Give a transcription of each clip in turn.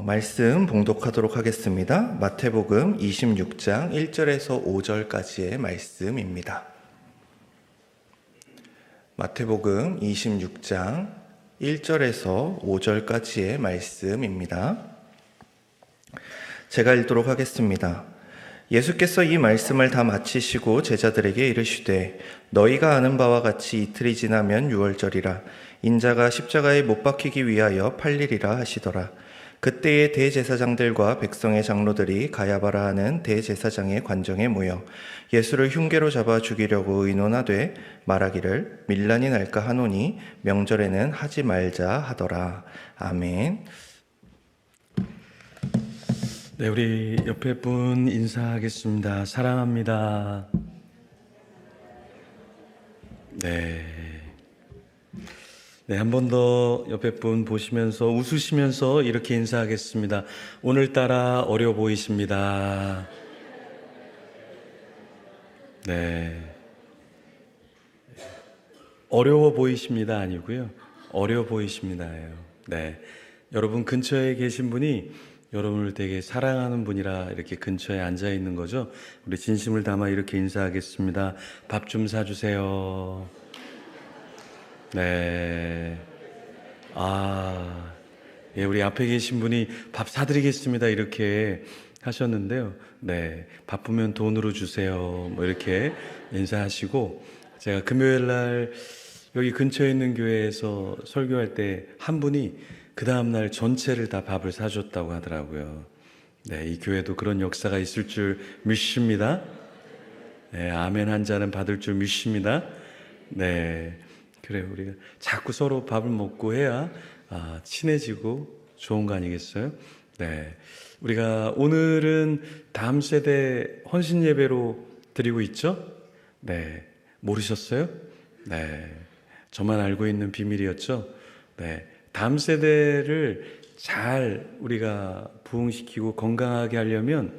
말씀 봉독하도록 하겠습니다. 마태복음 26장 1절에서 5절까지의 말씀입니다. 마태복음 26장 1절에서 5절까지의 말씀입니다. 제가 읽도록 하겠습니다. 예수께서 이 말씀을 다 마치시고 제자들에게 이르시되 너희가 아는 바와 같이 이틀이 지나면 유월절이라 인자가 십자가에 못 박히기 위하여 팔리리라 하시더라. 그때에 대제사장들과 백성의 장로들이 가야바라 하는 대제사장의 관정에 모여 예수를 흉계로 잡아 죽이려고 의논하되 말하기를 밀란이 날까 하노니 명절에는 하지 말자 하더라. 아멘. 네, 우리 옆에 분 인사하겠습니다. 사랑합니다. 네, 한 번 더 옆에 분 보시면서 웃으시면서 이렇게 인사하겠습니다. 오늘따라 어려 보이십니다. 네, 어려워 보이십니다 아니고요, 어려 보이십니다예요. 네, 여러분 근처에 계신 분이 여러분을 되게 사랑하는 분이라 이렇게 근처에 앉아 있는 거죠. 우리 진심을 담아 이렇게 인사하겠습니다. 밥 좀 사주세요. 네. 예, 우리 앞에 계신 분이 밥 사드리겠습니다 이렇게 하셨는데요. 네, 바쁘면 돈으로 주세요. 뭐 이렇게 인사하시고, 제가 금요일 날 여기 근처에 있는 교회에서 설교할 때 한 분이 그 다음날 전체를 다 밥을 사줬다고 하더라고요. 네, 이 교회도 그런 역사가 있을 줄 믿습니다. 네, 아멘 한 잔은 받을 줄 믿습니다. 네, 그래요. 우리가 자꾸 서로 밥을 먹고 해야 친해지고 좋은 거 아니겠어요? 네, 우리가 오늘은 다음 세대 헌신 예배로 드리고 있죠? 네, 모르셨어요? 네, 저만 알고 있는 비밀이었죠? 네, 다음 세대를 잘 우리가 부흥시키고 건강하게 하려면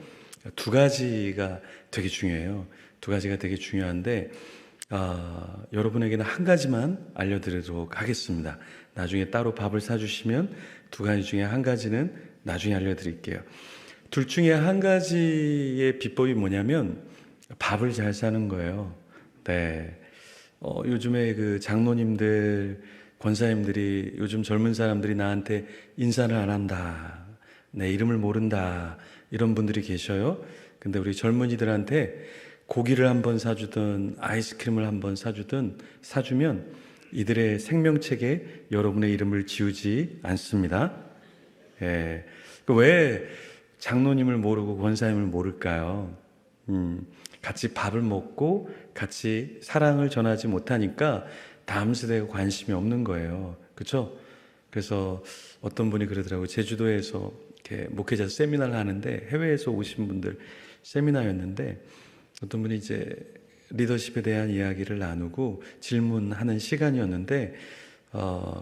두 가지가 되게 중요해요. 두 가지가 되게 중요한데, 여러분에게는 한 가지만 알려드리도록 하겠습니다. 나중에 따로 밥을 사주시면 두 가지 중에 한 가지는 나중에 알려드릴게요. 둘 중에 한 가지의 비법이 뭐냐면 밥을 잘 사는 거예요. 네, 요즘에 그 장로님들, 권사님들이, 요즘 젊은 사람들이 나한테 인사를 안 한다, 내 이름을 모른다, 이런 분들이 계셔요. 근데 우리 젊은이들한테 고기를 한번 사주든 아이스크림을 한번 사주면 이들의 생명책에 여러분의 이름을 지우지 않습니다. 예. 왜 장로님을 모르고 권사님을 모를까요? 같이 밥을 먹고 같이 사랑을 전하지 못하니까 다음 세대가 관심이 없는 거예요. 그렇죠? 그래서 어떤 분이 그러더라고요. 제주도에서 이렇게 목회자 세미나를 하는데, 해외에서 오신 분들 세미나였는데, 어떤 분이 이제 리더십에 대한 이야기를 나누고 질문하는 시간이었는데,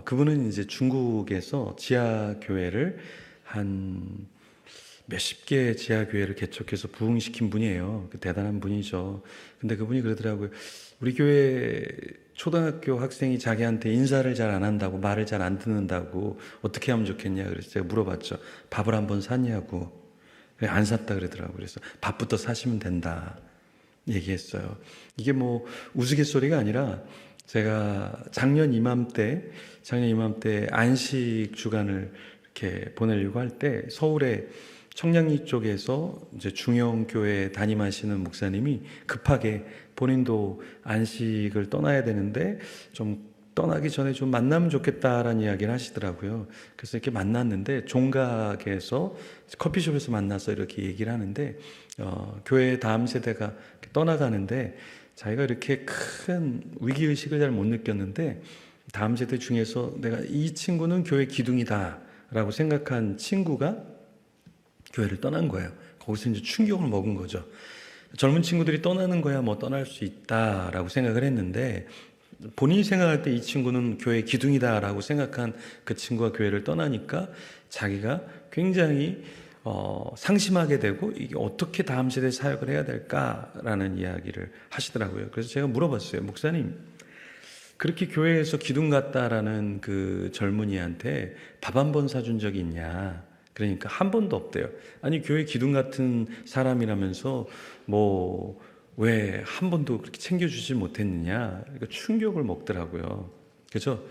그분은 이제 중국에서 지하교회를 한 몇십 개의 지하교회를 개척해서 부흥시킨 분이에요. 대단한 분이죠. 근데 그분이 그러더라고요. 우리 교회 초등학교 학생이 자기한테 인사를 잘 안 한다고, 말을 잘 안 듣는다고, 어떻게 하면 좋겠냐. 그래서 제가 물어봤죠. 밥을 한번 샀냐고. 안 샀다 그러더라고요. 그래서 밥부터 사시면 된다 얘기했어요. 이게 뭐 우스갯소리가 아니라, 제가 작년 이맘때 안식 주간을 이렇게 보내려고 할 때 서울에 청량리 쪽에서 이제 중형교회 담임하시는 목사님이 급하게 본인도 안식을 떠나야 되는데 좀 떠나기 전에 좀 만나면 좋겠다라는 이야기를 하시더라고요. 그래서 이렇게 만났는데, 종각에서 커피숍에서 만나서 이렇게 얘기를 하는데, 교회 다음 세대가 떠나가는데 자기가 이렇게 큰 위기의식을 잘 못 느꼈는데, 다음 세대 중에서 내가 이 친구는 교회 기둥이다 라고 생각한 친구가 교회를 떠난 거예요. 거기서 이제 충격을 먹은 거죠. 젊은 친구들이 떠나는 거야 뭐 떠날 수 있다라고 생각을 했는데, 본인이 생각할 때 이 친구는 교회 기둥이다라고 생각한 그 친구가 교회를 떠나니까 자기가 굉장히 상심하게 되고, 이게 어떻게 다음 세대 사역을 해야 될까라는 이야기를 하시더라고요. 그래서 제가 물어봤어요. 목사님, 그렇게 교회에서 기둥 같다라는 그 젊은이한테 밥 한 번 사준 적이 있냐? 그러니까 한 번도 없대요. 아니, 교회 기둥 같은 사람이라면서 뭐 왜 한 번도 그렇게 챙겨주지 못했느냐, 이거 충격을 먹더라고요. 그죠?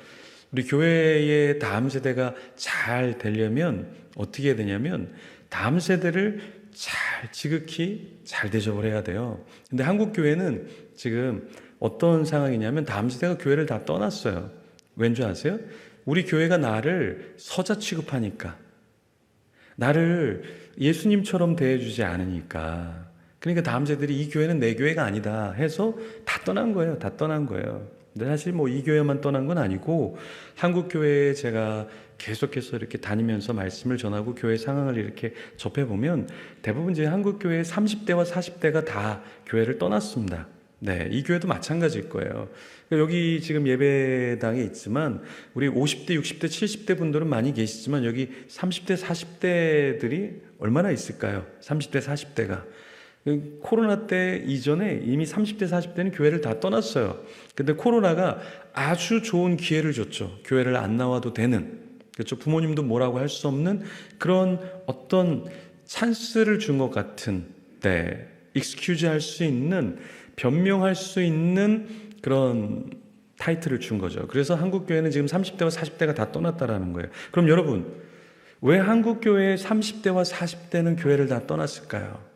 우리 교회의 다음 세대가 잘 되려면 어떻게 해야 되냐면 다음 세대를 잘 지극히 잘 대접을 해야 돼요. 근데 한국 교회는 지금 어떤 상황이냐면 다음 세대가 교회를 다 떠났어요. 왠 줄 아세요? 우리 교회가 나를 서자 취급하니까, 나를 예수님처럼 대해주지 않으니까, 그러니까 다음 세대들이 이 교회는 내 교회가 아니다 해서 다 떠난 거예요. 다 떠난 거예요. 근데 사실 뭐 이 교회만 떠난 건 아니고 한국 교회에 제가 계속해서 이렇게 다니면서 말씀을 전하고 교회 상황을 이렇게 접해보면 대부분 이제 한국 교회의 30대와 40대가 다 교회를 떠났습니다. 네, 이 교회도 마찬가지일 거예요. 여기 지금 예배당에 있지만 우리 50대, 60대, 70대 분들은 많이 계시지만 여기 30대, 40대들이 얼마나 있을까요? 30대, 40대가. 코로나 때 이전에 이미 30대, 40대는 교회를 다 떠났어요. 근데 코로나가 아주 좋은 기회를 줬죠. 교회를 안 나와도 되는. 그렇죠. 부모님도 뭐라고 할 수 없는 그런 어떤 찬스를 준 것 같은, 네, 익스큐즈 할 수 있는, 변명할 수 있는 그런 타이틀을 준 거죠. 그래서 한국 교회는 지금 30대와 40대가 다 떠났다라는 거예요. 그럼 여러분, 왜 한국 교회의 30대와 40대는 교회를 다 떠났을까요?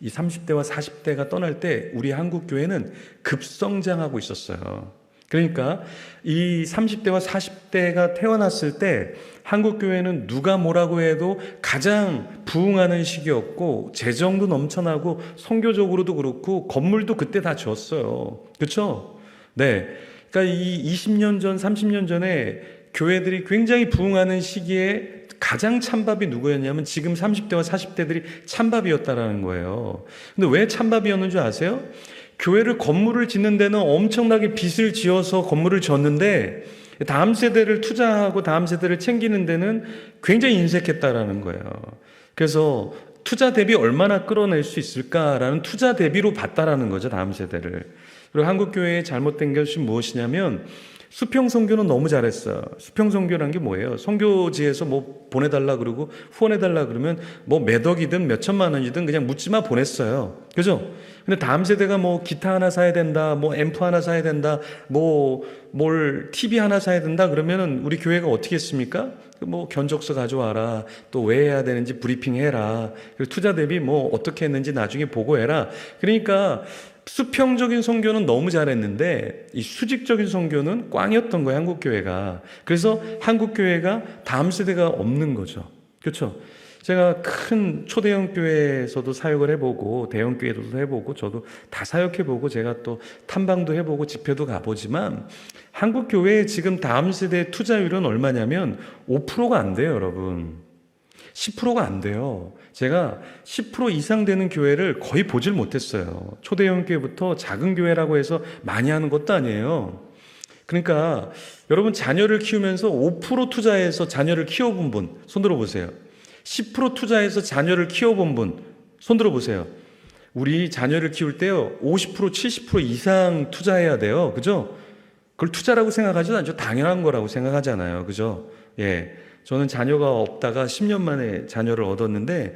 이 30대와 40대가 떠날 때 우리 한국 교회는 급성장하고 있었어요. 그러니까 이 30대와 40대가 태어났을 때 한국 교회는 누가 뭐라고 해도 가장 부흥하는 시기였고, 재정도 넘쳐나고, 선교적으로도 그렇고, 건물도 그때 다 지었어요. 그렇죠? 네. 그러니까 이 20년 전, 30년 전에 교회들이 굉장히 부흥하는 시기에 가장 찬밥이 누구였냐면 지금 30대와 40대들이 찬밥이었다라는 거예요. 근데 왜 찬밥이었는 줄 아세요? 교회를, 건물을 짓는 데는 엄청나게 빚을 지어서 건물을 졌는데 다음 세대를 투자하고 다음 세대를 챙기는 데는 굉장히 인색했다라는 거예요. 그래서 투자 대비 얼마나 끌어낼 수 있을까라는 투자 대비로 봤다라는 거죠, 다음 세대를. 그리고 한국 교회의 잘못된 것이 무엇이냐면 수평 선교는 너무 잘했어요. 수평 선교라는 게 뭐예요? 선교지에서 뭐 보내달라 그러고 후원해달라 그러면 뭐 몇 억이든 몇 천만 원이든 그냥 묻지마 보냈어요. 그죠? 근데 다음 세대가 뭐 기타 하나 사야 된다, 뭐 앰프 하나 사야 된다, 뭘 TV 하나 사야 된다 그러면은 우리 교회가 어떻게 했습니까? 뭐 견적서 가져와라, 또 왜 해야 되는지 브리핑 해라, 그리고 투자 대비 뭐 어떻게 했는지 나중에 보고해라. 그러니까 수평적인 선교는 너무 잘했는데 이 수직적인 선교는 꽝이었던 거예요, 한국 교회가. 그래서 한국 교회가 다음 세대가 없는 거죠. 그렇죠? 제가 큰 초대형 교회에서도 사역을 해보고 대형 교회도 해보고 저도 다 사역해보고 제가 또 탐방도 해보고 집회도 가보지만 한국 교회의 지금 다음 세대 투자율은 얼마냐면 5%가 안 돼요, 여러분. 10%가 안 돼요. 제가 10% 이상 되는 교회를 거의 보질 못했어요. 초대형 교회부터 작은 교회라고 해서 많이 하는 것도 아니에요. 그러니까 여러분, 자녀를 키우면서 5% 투자해서 자녀를 키워본 분 손 들어보세요. 10% 투자해서 자녀를 키워본 분 손 들어보세요. 우리 자녀를 키울 때요 50% 70% 이상 투자해야 돼요. 그죠? 그걸 투자라고 생각하지도 않죠. 당연한 거라고 생각하잖아요. 그죠? 예. 저는 자녀가 없다가 10년 만에 자녀를 얻었는데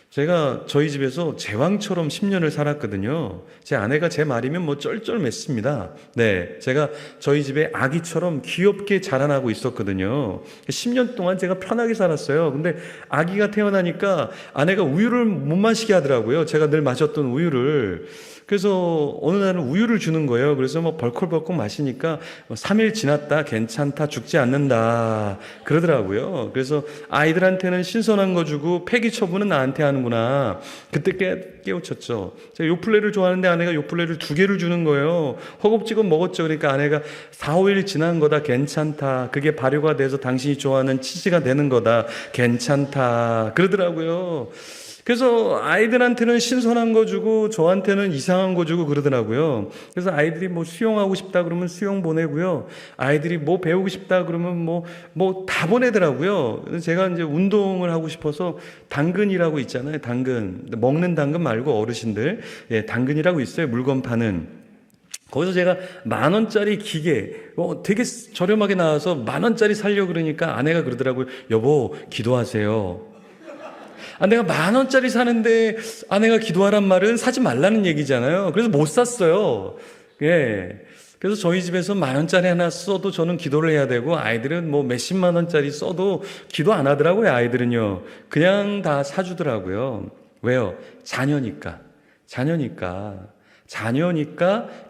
제가 저희 집에서 제왕처럼 10년을 살았거든요. 제 아내가 제 말이면 뭐 쩔쩔맸습니다. 네, 제가 저희 집에 아기처럼 귀엽게 자라나고 있었거든요. 10년 동안 제가 편하게 살았어요. 근데 아기가 태어나니까 아내가 우유를 못 마시게 하더라고요. 제가 늘 마셨던 우유를. 그래서 어느 날은 우유를 주는 거예요. 그래서 뭐 벌컥벌컥 마시니까 3일 지났다, 괜찮다, 죽지 않는다 그러더라고요. 그래서 아이들한테는 신선한 거 주고 폐기 처분은 나한테 하는구나. 그때 깨우쳤죠. 제가 요플레를 좋아하는데 아내가 요플레를 2개를 주는 거예요. 허겁지겁 먹었죠. 그러니까 아내가 4, 5일 지난 거다, 괜찮다. 그게 발효가 돼서 당신이 좋아하는 치즈가 되는 거다, 괜찮다 그러더라고요. 그래서 아이들한테는 신선한 거 주고 저한테는 이상한 거 주고 그러더라고요. 그래서 아이들이 뭐 수영하고 싶다 그러면 수영 보내고요. 아이들이 뭐 배우고 싶다 그러면 뭐 다 보내더라고요. 그래서 제가 이제 운동을 하고 싶어서 당근이라고 있잖아요. 당근. 먹는 당근 말고 어르신들. 예, 당근이라고 있어요. 물건 파는. 거기서 제가 10,000원짜리 기계, 되게 저렴하게 나와서 10,000원짜리 살려고 그러니까 아내가 그러더라고요. 여보, 기도하세요. 내가 10,000원짜리 사는데 아내가 기도하란 말은 사지 말라는 얘기잖아요. 그래서 못 샀어요. 예. 그래서 저희 집에서 10,000원짜리 하나 써도 저는 기도를 해야 되고, 아이들은 뭐 몇십만 원짜리 써도 기도 안 하더라고요. 아이들은요. 그냥 다 사주더라고요. 왜요? 자녀니까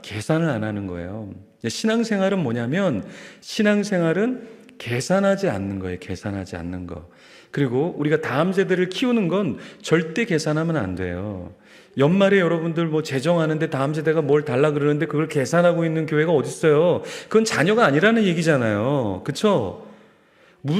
계산을 안 하는 거예요. 신앙생활은 뭐냐면, 신앙생활은 계산하지 않는 거예요. 계산하지 않는 거. 그리고 우리가 다음 세대를 키우는 건 절대 계산하면 안 돼요. 연말에 여러분들 뭐 재정하는데 다음 세대가 뭘 달라 그러는데 그걸 계산하고 있는 교회가 어디 있어요? 그건 자녀가 아니라는 얘기잖아요. 그렇죠?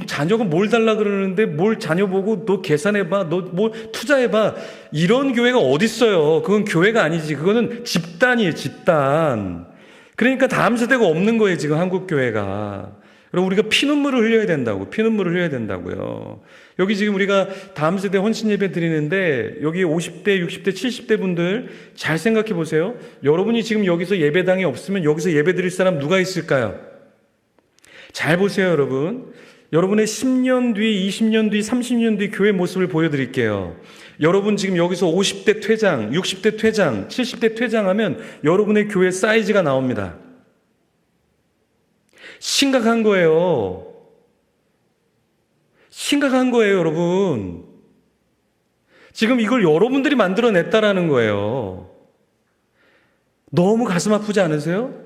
자녀가 뭘 달라 그러는데 뭘 자녀 보고 너 계산해봐, 너 뭘 투자해봐, 이런 교회가 어디 있어요? 그건 교회가 아니지. 그거는 집단이에요. 집단. 그러니까 다음 세대가 없는 거예요. 지금 한국 교회가. 그리고 우리가 피눈물을 흘려야 된다고요. 여기 지금 우리가 다음 세대 헌신 예배 드리는데, 여기 50대, 60대, 70대 분들 잘 생각해 보세요. 여러분이 지금 여기서 예배당에 없으면 여기서 예배 드릴 사람 누가 있을까요? 잘 보세요, 여러분. 여러분의 10년 뒤, 20년 뒤, 30년 뒤 교회 모습을 보여드릴게요. 여러분 지금 여기서 50대 퇴장, 60대 퇴장, 70대 퇴장하면 여러분의 교회 사이즈가 나옵니다. 심각한 거예요. 여러분. 지금 이걸 여러분들이 만들어냈다라는 거예요. 너무 가슴 아프지 않으세요?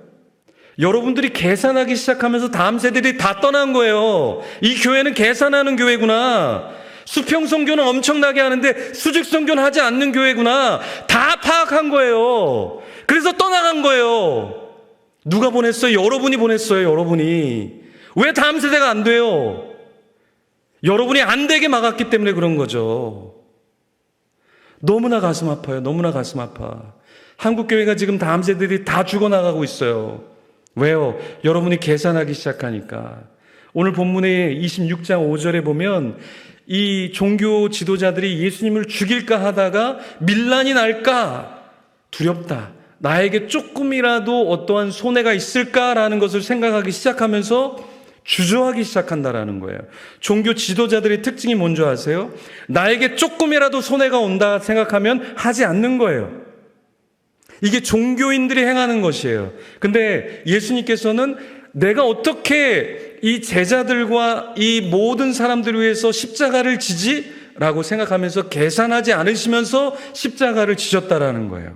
여러분들이 계산하기 시작하면서 다음 세대들이 다 떠난 거예요. 이 교회는 계산하는 교회구나. 수평성교는 엄청나게 하는데 수직성교는 하지 않는 교회구나. 다 파악한 거예요. 그래서 떠나간 거예요. 누가 보냈어요? 여러분이 보냈어요. 여러분이. 왜 다음 세대가 안 돼요? 여러분이 안 되게 막았기 때문에 그런 거죠. 너무나 가슴 아파요. 너무나 가슴 아파. 한국교회가 지금 다음 세대들이 다 죽어나가고 있어요. 왜요? 여러분이 계산하기 시작하니까. 오늘 본문의 26장 5절에 보면 이 종교 지도자들이 예수님을 죽일까 하다가 밀란이 날까 두렵다. 나에게 조금이라도 어떠한 손해가 있을까라는 것을 생각하기 시작하면서 주저하기 시작한다라는 거예요. 종교 지도자들의 특징이 뭔지 아세요? 나에게 조금이라도 손해가 온다 생각하면 하지 않는 거예요. 이게 종교인들이 행하는 것이에요. 근데 예수님께서는 내가 어떻게 이 제자들과 이 모든 사람들을 위해서 십자가를 지지? 라고 생각하면서 계산하지 않으시면서 십자가를 지셨다라는 거예요.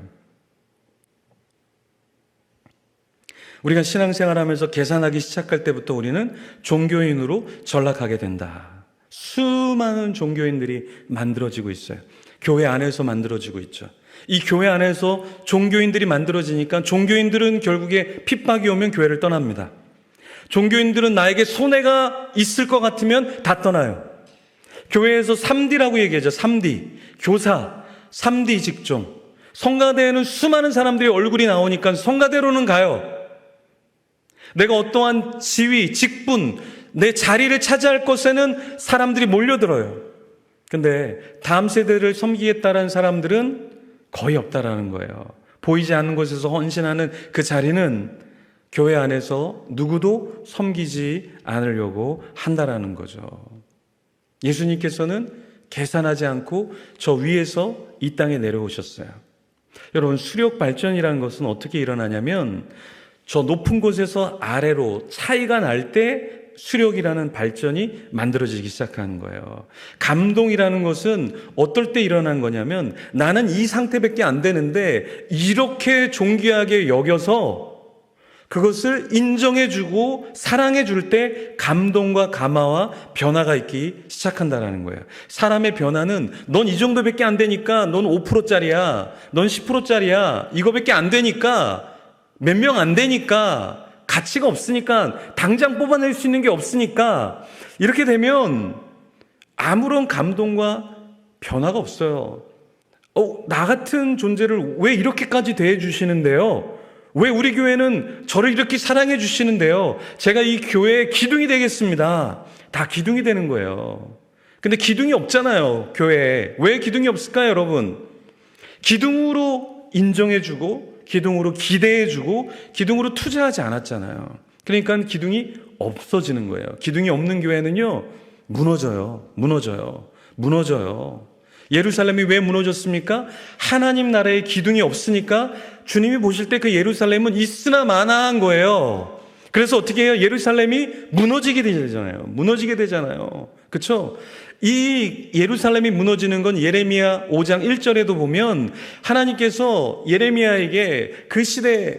우리가 신앙생활하면서 계산하기 시작할 때부터 우리는 종교인으로 전락하게 된다. 수많은 종교인들이 만들어지고 있어요. 교회 안에서 만들어지고 있죠. 이 교회 안에서 종교인들이 만들어지니까 종교인들은 결국에 핍박이 오면 교회를 떠납니다. 종교인들은 나에게 손해가 있을 것 같으면 다 떠나요. 교회에서 3D라고 얘기하죠. 3D. 교사, 3D 직종. 성가대에는 수많은 사람들이 얼굴이 나오니까 성가대로는 가요. 내가 어떠한 지위, 직분, 내 자리를 차지할 것에는 사람들이 몰려들어요. 근데 다음 세대를 섬기겠다는 사람들은 거의 없다라는 거예요. 보이지 않는 곳에서 헌신하는 그 자리는 교회 안에서 누구도 섬기지 않으려고 한다라는 거죠. 예수님께서는 계산하지 않고 저 위에서 이 땅에 내려오셨어요. 여러분, 수력 발전이라는 것은 어떻게 일어나냐면 저 높은 곳에서 아래로 차이가 날 때 수력이라는 발전이 만들어지기 시작하는 거예요. 감동이라는 것은 어떨 때 일어난 거냐면 나는 이 상태밖에 안 되는데 이렇게 존귀하게 여겨서 그것을 인정해주고 사랑해줄 때 감동과 감화와 변화가 있기 시작한다는 거예요. 사람의 변화는 넌 이 정도밖에 안 되니까 넌 5%짜리야, 넌 10%짜리야, 이거밖에 안 되니까 몇 명 안 되니까 가치가 없으니까 당장 뽑아낼 수 있는 게 없으니까 이렇게 되면 아무런 감동과 변화가 없어요. 나 같은 존재를 왜 이렇게까지 대해 주시는데요? 왜 우리 교회는 저를 이렇게 사랑해 주시는데요? 제가 이 교회의 기둥이 되겠습니다. 다 기둥이 되는 거예요. 근데 기둥이 없잖아요, 교회에. 왜 기둥이 없을까요, 여러분? 기둥으로 인정해주고 기둥으로 기대해주고 기둥으로 투자하지 않았잖아요. 그러니까 기둥이 없어지는 거예요. 기둥이 없는 교회는요, 무너져요. 예루살렘이 왜 무너졌습니까? 하나님 나라의 기둥이 없으니까 주님이 보실 때 그 예루살렘은 있으나 마나한 거예요. 그래서 어떻게 해요? 예루살렘이 무너지게 되잖아요. 무너지게 되잖아요. 그렇죠? 이 예루살렘이 무너지는 건 예레미야 5장 1절에도 보면 하나님께서 예레미야에게 그 시대에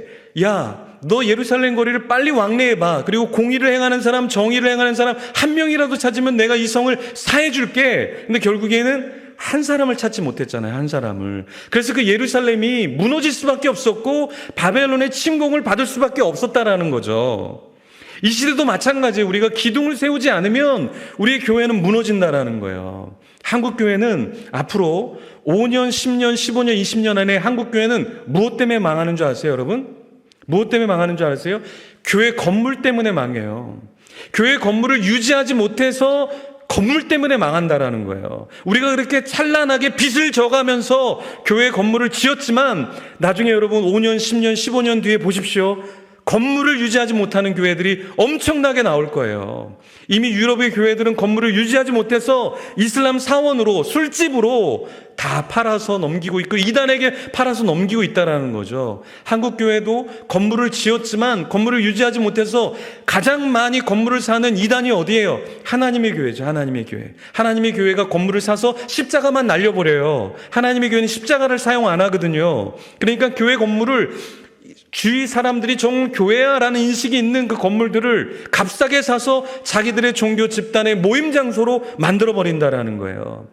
너 예루살렘 거리를 빨리 왕래해봐. 그리고 공의를 행하는 사람, 정의를 행하는 사람 한 명이라도 찾으면 내가 이 성을 사해줄게. 근데 결국에는 한 사람을 찾지 못했잖아요. 한 사람을. 그래서 그 예루살렘이 무너질 수밖에 없었고 바벨론의 침공을 받을 수밖에 없었다라는 거죠. 이 시대도 마찬가지예요. 우리가 기둥을 세우지 않으면 우리의 교회는 무너진다라는 거예요. 한국 교회는 앞으로 5년, 10년, 15년, 20년 안에 한국 교회는 무엇 때문에 망하는 줄 아세요, 여러분? 무엇 때문에 망하는 줄 아세요? 교회 건물 때문에 망해요. 교회 건물을 유지하지 못해서 건물 때문에 망한다라는 거예요. 우리가 그렇게 찬란하게 빚을 져가면서 교회 건물을 지었지만 나중에 여러분 5년, 10년, 15년 뒤에 보십시오. 건물을 유지하지 못하는 교회들이 엄청나게 나올 거예요. 이미 유럽의 교회들은 건물을 유지하지 못해서 이슬람 사원으로, 술집으로 다 팔아서 넘기고 있고 이단에게 팔아서 넘기고 있다는 거죠. 한국 교회도 건물을 지었지만 건물을 유지하지 못해서 가장 많이 건물을 사는 이단이 어디예요? 하나님의 교회죠. 하나님의 교회. 하나님의 교회가 건물을 사서 십자가만 날려버려요. 하나님의 교회는 십자가를 사용 안 하거든요. 그러니까 교회 건물을 주위 사람들이 정 교회야라는 인식이 있는 그 건물들을 값싸게 사서 자기들의 종교 집단의 모임 장소로 만들어버린다라는 거예요.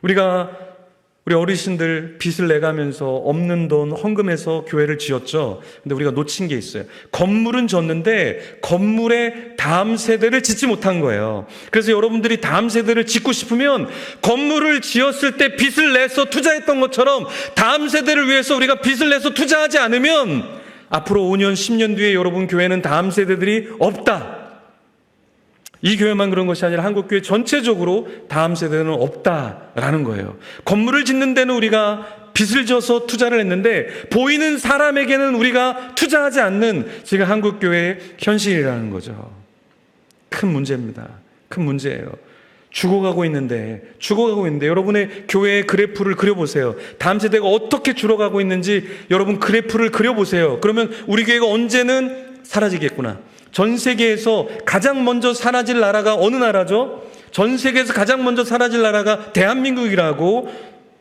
우리 어르신들 빚을 내가면서 없는 돈 헌금해서 교회를 지었죠. 근데 우리가 놓친 게 있어요. 건물은 졌는데 건물의 다음 세대를 짓지 못한 거예요. 그래서 여러분들이 다음 세대를 짓고 싶으면 건물을 지었을 때 빚을 내서 투자했던 것처럼 다음 세대를 위해서 우리가 빚을 내서 투자하지 않으면 앞으로 5년, 10년 뒤에 여러분 교회는 다음 세대들이 없다. 이 교회만 그런 것이 아니라 한국교회 전체적으로 다음 세대는 없다라는 거예요. 건물을 짓는 데는 우리가 빚을 져서 투자를 했는데 보이는 사람에게는 우리가 투자하지 않는 지금 한국교회의 현실이라는 거죠. 큰 문제입니다. 큰 문제예요. 죽어가고 있는데 여러분의 교회의 그래프를 그려보세요. 다음 세대가 어떻게 줄어가고 있는지 여러분 그래프를 그려보세요. 그러면 우리 교회가 언제는 사라지겠구나. 전 세계에서 가장 먼저 사라질 나라가 어느 나라죠? 전 세계에서 가장 먼저 사라질 나라가 대한민국이라고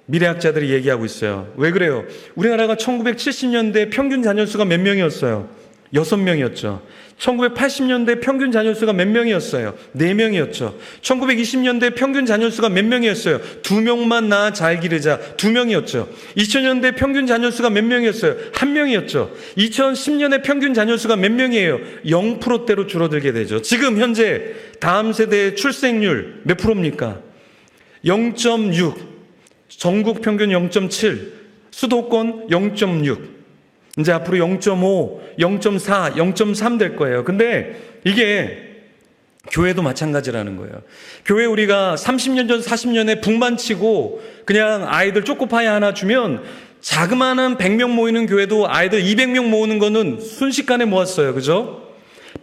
미래학자들이 얘기하고 있어요. 왜 그래요? 우리나라가 1970년대 평균 자녀수가 몇 명이었어요? 6명이었죠. 1980년대 평균 자녀수가 몇 명이었어요? 4명이었죠. 1920년대 평균 자녀수가 몇 명이었어요? 2명만 낳아 잘 기르자. 2명이었죠. 2000년대 평균 자녀수가 몇 명이었어요? 1명이었죠. 2010년에 평균 자녀수가 몇 명이에요? 0%대로 줄어들게 되죠. 지금 현재 다음 세대의 출생률 몇 프로입니까? 0.6, 전국 평균 0.7, 수도권 0.6, 이제 앞으로 0.5, 0.4, 0.3 될 거예요. 근데 이게 교회도 마찬가지라는 거예요. 교회 우리가 30년 전, 40년에 북만 치고 그냥 아이들 초코파이 하나 주면 자그마한 100명 모이는 교회도 아이들 200명 모으는 거는 순식간에 모았어요. 그죠?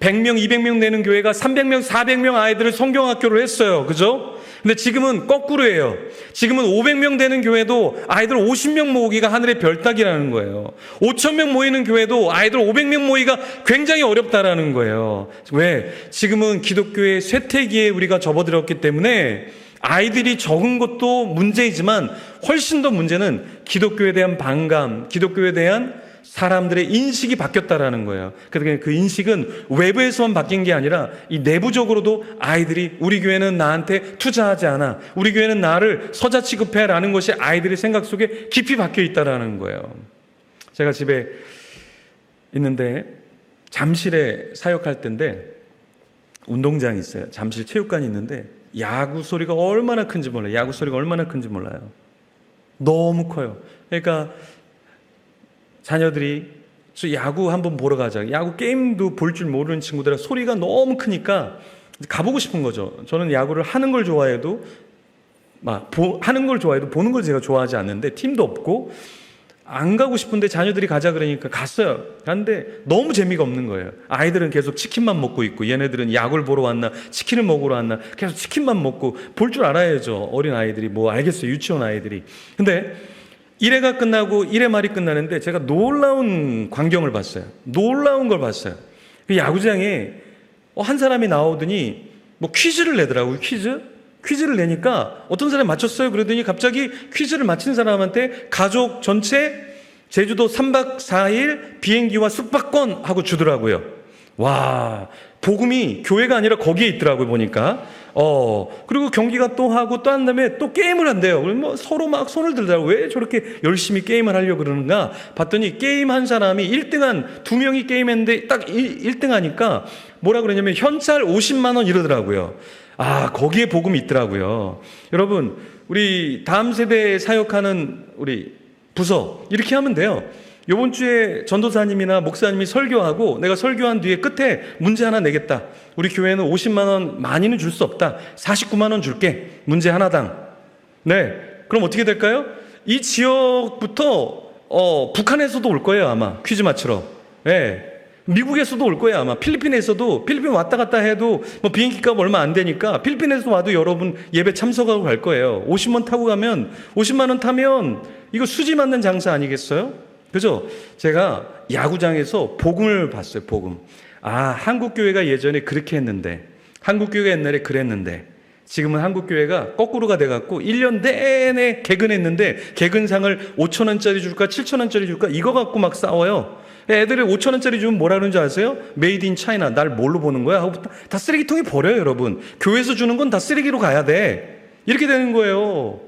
100명, 200명 되는 교회가 300명, 400명 아이들을 성경학교를 했어요. 그죠? 근데 지금은 거꾸로예요. 지금은 500명 되는 교회도 아이들 50명 모으기가 하늘의 별 따기라는 거예요. 5,000명 모이는 교회도 아이들 500명 모이기가 굉장히 어렵다라는 거예요. 왜? 지금은 기독교의 쇠퇴기에 우리가 접어들었기 때문에 아이들이 적은 것도 문제이지만 훨씬 더 문제는 기독교에 대한 반감, 기독교에 대한 사람들의 인식이 바뀌었다라는 거예요. 그러니까 그 인식은 외부에서만 바뀐 게 아니라 이 내부적으로도 아이들이 우리 교회는 나한테 투자하지 않아. 우리 교회는 나를 서자 취급해라는 것이 아이들의 생각 속에 깊이 박혀 있다라는 거예요. 제가 집에 있는데 잠실에 사역할 때인데 운동장이 있어요. 잠실 체육관이 있는데 야구 소리가 얼마나 큰지 몰라요. 야구 소리가 얼마나 큰지 몰라요. 너무 커요. 그러니까 자녀들이 야구 한번 보러 가자. 야구 게임도 볼 줄 모르는 친구들은 소리가 너무 크니까 가보고 싶은 거죠. 저는 야구를 하는 걸 좋아해도 보는 걸 제가 좋아하지 않는데 팀도 없고 안 가고 싶은데 자녀들이 가자 그러니까 갔어요. 갔는데 너무 재미가 없는 거예요. 아이들은 계속 치킨만 먹고 있고 얘네들은 야구를 보러 왔나 치킨을 먹으러 왔나 계속 치킨만 먹고 볼 줄 알아야죠. 어린 아이들이 뭐 알겠어요. 유치원 아이들이. 근데 1회가 끝나고 1회 말이 끝나는데 제가 놀라운 광경을 봤어요. 놀라운 걸 봤어요. 그 야구장에 한 사람이 나오더니 뭐 퀴즈를 내더라고요. 퀴즈를 내니까 어떤 사람이 맞췄어요. 그러더니 갑자기 퀴즈를 맞힌 사람한테 가족 전체 제주도 3박 4일 비행기와 숙박권 하고 주더라고요. 와, 복음이 교회가 아니라 거기에 있더라고요, 보니까. 그리고 경기가 또 하고 또 한 다음에 또 게임을 한대요. 그러면 뭐 서로 막 손을 들더라고요. 왜 저렇게 열심히 게임을 하려고 그러는가 봤더니 게임 한 사람이 1등한 2명이 게임했는데 딱 1등 하니까 뭐라 그러냐면 현찰 50만 원 이러더라고요. 거기에 복음이 있더라고요. 여러분, 우리 다음 세대에 사역하는 우리 부서 이렇게 하면 돼요. 이번 주에 전도사님이나 목사님이 설교하고 내가 설교한 뒤에 끝에 문제 하나 내겠다. 우리 교회는 50만 원 많이는 줄 수 없다. 49만 원 줄게. 문제 하나당. 네. 그럼 어떻게 될까요? 이 지역부터 북한에서도 올 거예요, 아마. 퀴즈 맞추러. 네. 미국에서도 올 거예요, 아마. 필리핀에서도, 필리핀 왔다 갔다 해도 뭐 비행기 값 얼마 안 되니까 필리핀에서 와도 여러분 예배 참석하고 갈 거예요. 50만 타고 가면, 50만 원 타면 이거 수지 맞는 장사 아니겠어요? 그죠? 제가 야구장에서 복음을 봤어요, 복음. 한국교회가 예전에 그렇게 했는데, 한국교회가 옛날에 그랬는데, 지금은 한국교회가 거꾸로가 돼갖고 1년 내내 개근했는데, 개근상을 5,000원짜리 줄까, 7,000원짜리 줄까, 이거 갖고 막 싸워요. 애들이 5,000원짜리 주면 뭐라 그러는 줄 아세요? 메이드 인 차이나, 날 뭘로 보는 거야? 하고 다 쓰레기통에 버려요, 여러분. 교회에서 주는 건 다 쓰레기로 가야 돼. 이렇게 되는 거예요.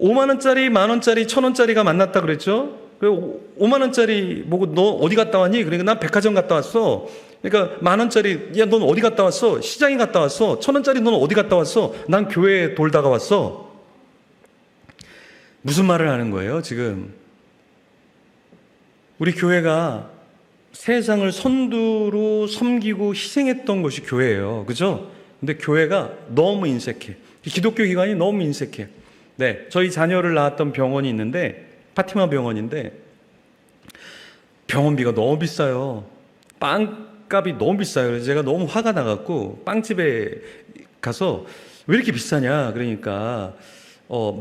5만원짜리, 만원짜리, 1,000원짜리가 만났다 그랬죠? 5만원짜리 보고 너 어디 갔다 왔니? 그러니까 난 백화점 갔다 왔어. 그러니까 만원짜리, 야, 넌 어디 갔다 왔어? 시장에 갔다 왔어. 1,000원짜리 넌 어디 갔다 왔어? 난 교회 돌다가 왔어. 무슨 말을 하는 거예요, 지금? 우리 교회가 세상을 선두로 섬기고 희생했던 것이 교회예요. 그죠? 근데 교회가 너무 인색해. 기독교 기관이 너무 인색해. 네, 저희 자녀를 낳았던 병원이 있는데 파티마 병원인데 병원비가 너무 비싸요. 빵값이 너무 비싸요. 그래서 제가 너무 화가 나갖고 빵집에 가서 왜 이렇게 비싸냐 그러니까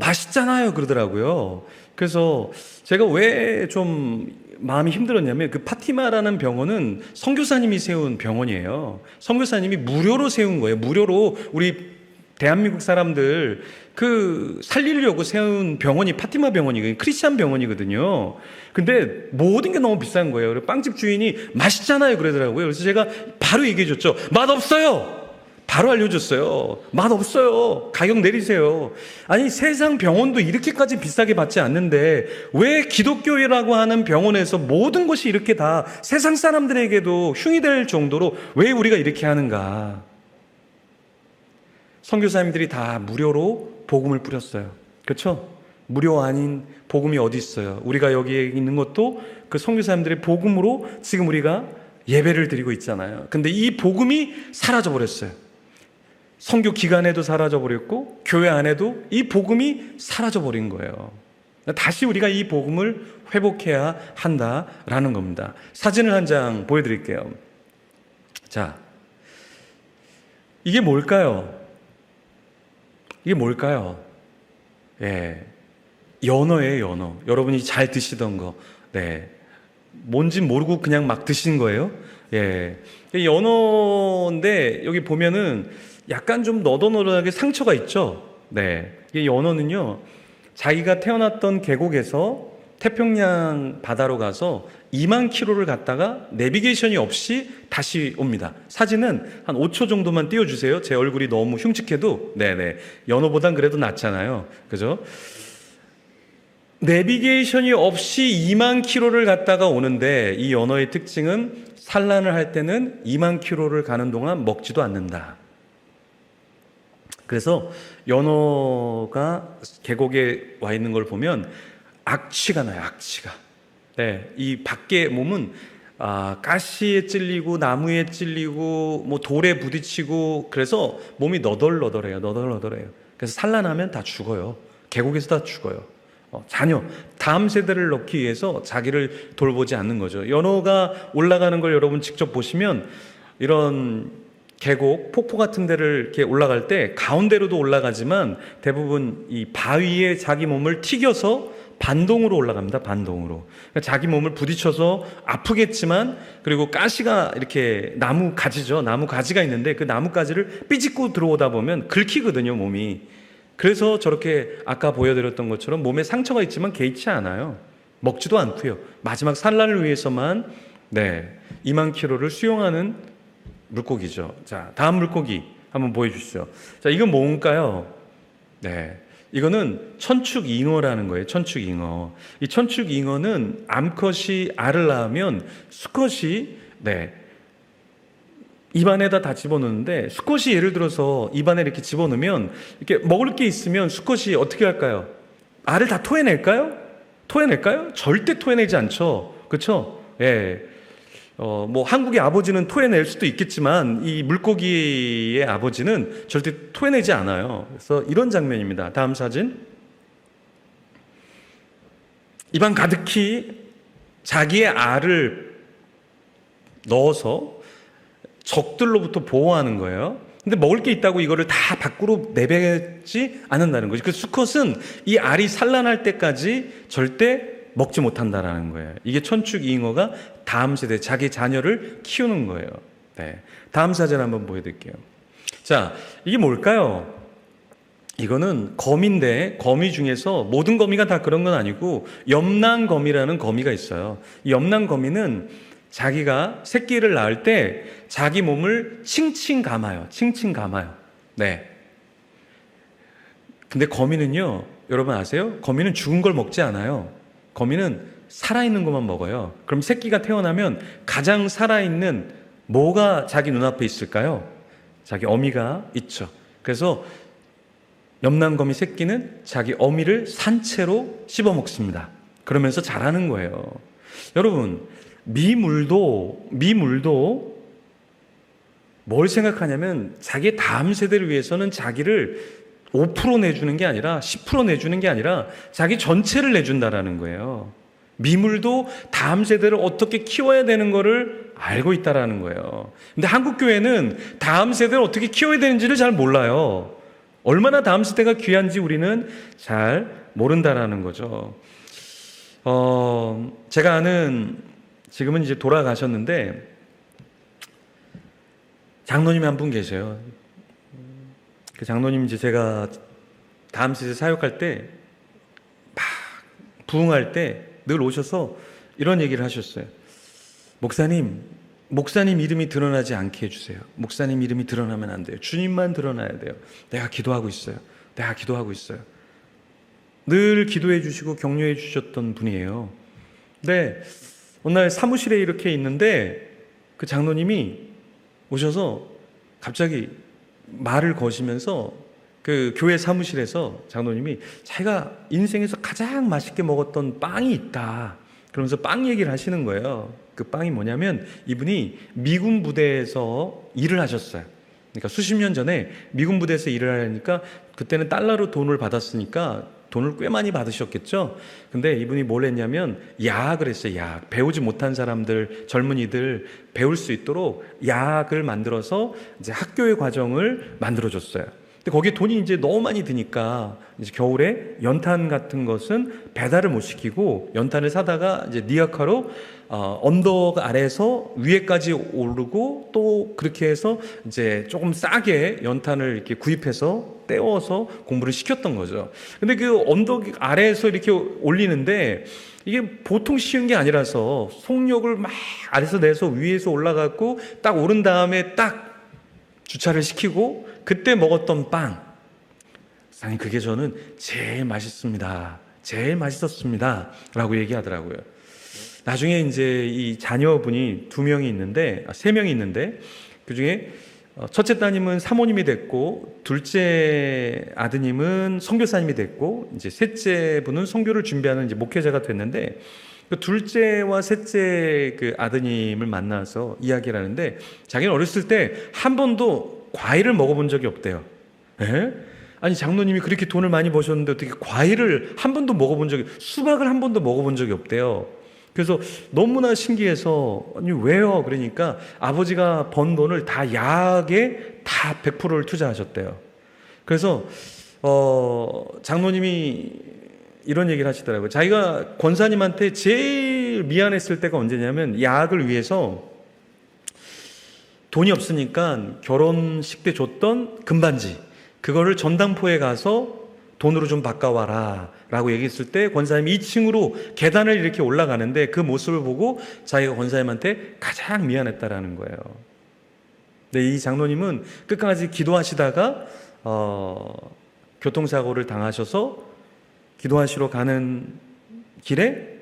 맛있잖아요 그러더라고요. 그래서 제가 왜 좀 마음이 힘들었냐면 그 파티마라는 병원은 선교사님이 세운 병원이에요. 선교사님이 무료로 세운 거예요. 무료로 우리 대한민국 사람들 살리려고 세운 병원이 파티마 병원이거든요. 크리스찬 병원이거든요. 근데 모든 게 너무 비싼 거예요. 그래서 빵집 주인이 맛있잖아요 그러더라고요. 그래서 제가 바로 얘기해 줬죠. 맛없어요. 바로 알려줬어요. 맛없어요. 가격 내리세요. 아니 세상 병원도 이렇게까지 비싸게 받지 않는데 왜 기독교라고 하는 병원에서 모든 것이 이렇게 다 세상 사람들에게도 흉이 될 정도로 왜 우리가 이렇게 하는가. 선교사님들이 다 무료로 복음을 뿌렸어요. 그렇죠? 무료 아닌 복음이 어디 있어요? 우리가 여기에 있는 것도 그 선교사님들의 복음으로 지금 우리가 예배를 드리고 있잖아요. 근데 이 복음이 사라져 버렸어요. 선교 기간에도 사라져 버렸고 교회 안에도 이 복음이 사라져 버린 거예요. 다시 우리가 이 복음을 회복해야 한다라는 겁니다. 사진을 한 장 보여드릴게요. 자, 이게 뭘까요? 이게 뭘까요? 예, 연어예요, 연어. 여러분이 잘 드시던 거. 네, 뭔지 모르고 그냥 막 드신 거예요. 예, 연어인데 여기 보면은 약간 좀 너덜너덜하게 상처가 있죠. 네, 이 연어는요, 자기가 태어났던 계곡에서 태평양 바다로 가서 2만 킬로를 갔다가 내비게이션이 없이 다시 옵니다. 사진은 한 5초 정도만 띄워주세요. 제 얼굴이 너무 흉측해도. 네네. 연어보단 그래도 낫잖아요. 그죠? 내비게이션이 없이 2만 킬로를 갔다가 오는데 이 연어의 특징은 산란을 할 때는 2만 킬로를 가는 동안 먹지도 않는다. 그래서 연어가 계곡에 와 있는 걸 보면 악취가 나요, 악취가. 네, 이 밖에 몸은 가시에 찔리고 나무에 찔리고 뭐 돌에 부딪히고 그래서 몸이 너덜너덜해요. 그래서 산란하면 다 죽어요. 계곡에서 다 죽어요. 자녀, 다음 세대를 넣기 위해서 자기를 돌보지 않는 거죠. 연호가 올라가는 걸 여러분 직접 보시면 이런 계곡, 폭포 같은 데를 이렇게 올라갈 때 가운데로도 올라가지만 대부분 이 바위에 자기 몸을 튀겨서 반동으로 올라갑니다. 반동으로. 그러니까 자기 몸을 부딪혀서 아프겠지만, 그리고 가시가 이렇게 나무 가지죠. 나무 가지가 있는데 그 나무 가지를 삐집고 들어오다 보면 긁히거든요, 몸이. 그래서 저렇게 아까 보여드렸던 것처럼 몸에 상처가 있지만 개의치 않아요. 먹지도 않고요. 마지막 산란을 위해서만 2만 킬로를 수용하는 물고기죠. 자, 다음 물고기 한번 보여주시죠. 자, 이건 뭔가요? 이거는 천축잉어라는 거예요. 천축잉어. 이 천축잉어는 암컷이 알을 낳으면 수컷이 입안에다 다 집어넣는데, 수컷이 예를 들어서 입안에 이렇게 집어넣으면 이렇게 먹을 게 있으면 수컷이 어떻게 할까요? 알을 다 토해낼까요? 토해낼까요? 절대 토해내지 않죠. 그렇죠? 뭐 한국의 아버지는 토해낼 수도 있겠지만 이 물고기의 아버지는 절대 토해내지 않아요. 그래서 이런 장면입니다. 다음 사진. 입안 가득히 자기의 알을 넣어서 적들로부터 보호하는 거예요. 근데 먹을 게 있다고 이거를 다 밖으로 내뱉지 않는다는 거죠. 그 수컷은 이 알이 산란할 때까지 절대 먹지 못한다라는 거예요. 이게 천축잉어가 다음 세대 자기 자녀를 키우는 거예요. 다음 사진 한번 보여드릴게요. 자, 이게 뭘까요? 이거는 거미인데, 거미 중에서 모든 거미가 다 그런 건 아니고 염난거미라는 거미가 있어요. 이 염난거미는 자기가 새끼를 낳을 때 자기 몸을 칭칭 감아요. 칭칭 감아요. 근데 거미는요, 여러분 아세요? 거미는 죽은 걸 먹지 않아요. 거미는 살아있는 것만 먹어요. 그럼 새끼가 태어나면 가장 살아있는 뭐가 자기 눈앞에 있을까요? 자기 어미가 있죠. 그래서 염난거미 새끼는 자기 어미를 산채로 씹어먹습니다. 그러면서 자라는 거예요. 여러분, 미물도 뭘 생각하냐면 자기의 다음 세대를 위해서는 자기를 5% 내주는 게 아니라 10% 내주는 게 아니라 자기 전체를 내준다라는 거예요. 미물도 다음 세대를 어떻게 키워야 되는 거를 알고 있다라는 거예요. 근데 한국 교회는 다음 세대를 어떻게 키워야 되는지를 잘 몰라요. 얼마나 다음 세대가 귀한지 우리는 잘 모른다라는 거죠. 제가 아는, 지금은 이제 돌아가셨는데, 장로님이 한 분 계세요. 그 장로님 이제 제가 다음 세대 사역할 때, 막 부흥할 때 늘 오셔서 이런 얘기를 하셨어요. 목사님 이름이 드러나지 않게 해주세요. 목사님 이름이 드러나면 안 돼요. 주님만 드러나야 돼요. 내가 기도하고 있어요. 늘 기도해 주시고 격려해 주셨던 분이에요. 근데 어느 날 사무실에 이렇게 있는데 그 장로님이 오셔서 갑자기 말을 거시면서 그 교회 사무실에서 장로님이 자기가 인생에서 가장 맛있게 먹었던 빵이 있다, 그러면서 빵 얘기를 하시는 거예요. 그 빵이 뭐냐면 이분이 미군 부대에서 일을 하셨어요. 그러니까 수십 년 전에 미군 부대에서 일을 하니까 그때는 달러로 돈을 받았으니까 돈을 꽤 많이 받으셨겠죠. 근데 이분이 뭘 했냐면 야학을 했어요. 야학. 배우지 못한 사람들, 젊은이들 배울 수 있도록 야학을 만들어서 이제 학교의 과정을 만들어줬어요. 근데 거기에 돈이 이제 너무 많이 드니까 이제 겨울에 연탄 같은 것은 배달을 못 시키고 연탄을 사다가 이제 니아카로 언덕 아래에서 위에까지 오르고 또 그렇게 해서 이제 조금 싸게 연탄을 이렇게 구입해서 떼워서 공부를 시켰던 거죠. 근데 그 언덕 아래에서 이렇게 올리는데 이게 보통 쉬운 게 아니라서 속력을 막 아래서 내서 위에서 올라갔고 딱 오른 다음에 딱 주차를 시키고 그때 먹었던 빵, 사장님 그게 저는 제일 맛있습니다. 제일 맛있었습니다. 라고 얘기하더라고요. 나중에 이제 이 자녀분이 2명이 있는데, 3명이 있는데, 그 중에 첫째 따님은 사모님이 됐고, 둘째 아드님은 선교사님이 됐고, 이제 셋째 분은 선교를 준비하는 이제 목회자가 됐는데, 그 둘째와 셋째 그 아드님을 만나서 이야기를 하는데, 자기는 어렸을 때 한 번도 과일을 먹어본 적이 없대요. 예? 아니 장로님이 그렇게 돈을 많이 버셨는데 어떻게 과일을 한 번도 먹어본 적이, 수박을 한 번도 먹어본 적이 없대요. 그래서 너무나 신기해서 아니 왜요? 그러니까 아버지가 번 돈을 다 야학에 다 100%를 투자하셨대요. 그래서 장로님이 이런 얘기를 하시더라고요. 자기가 권사님한테 제일 미안했을 때가 언제냐면 야학을 위해서 돈이 없으니까 결혼식 때 줬던 금반지 그거를 전당포에 가서 돈으로 좀 바꿔와라 라고 얘기했을 때 권사님이 2층으로 계단을 이렇게 올라가는데 그 모습을 보고 자기가 권사님한테 가장 미안했다라는 거예요. 근데 이 장로님은 끝까지 기도하시다가 교통사고를 당하셔서 기도하시러 가는 길에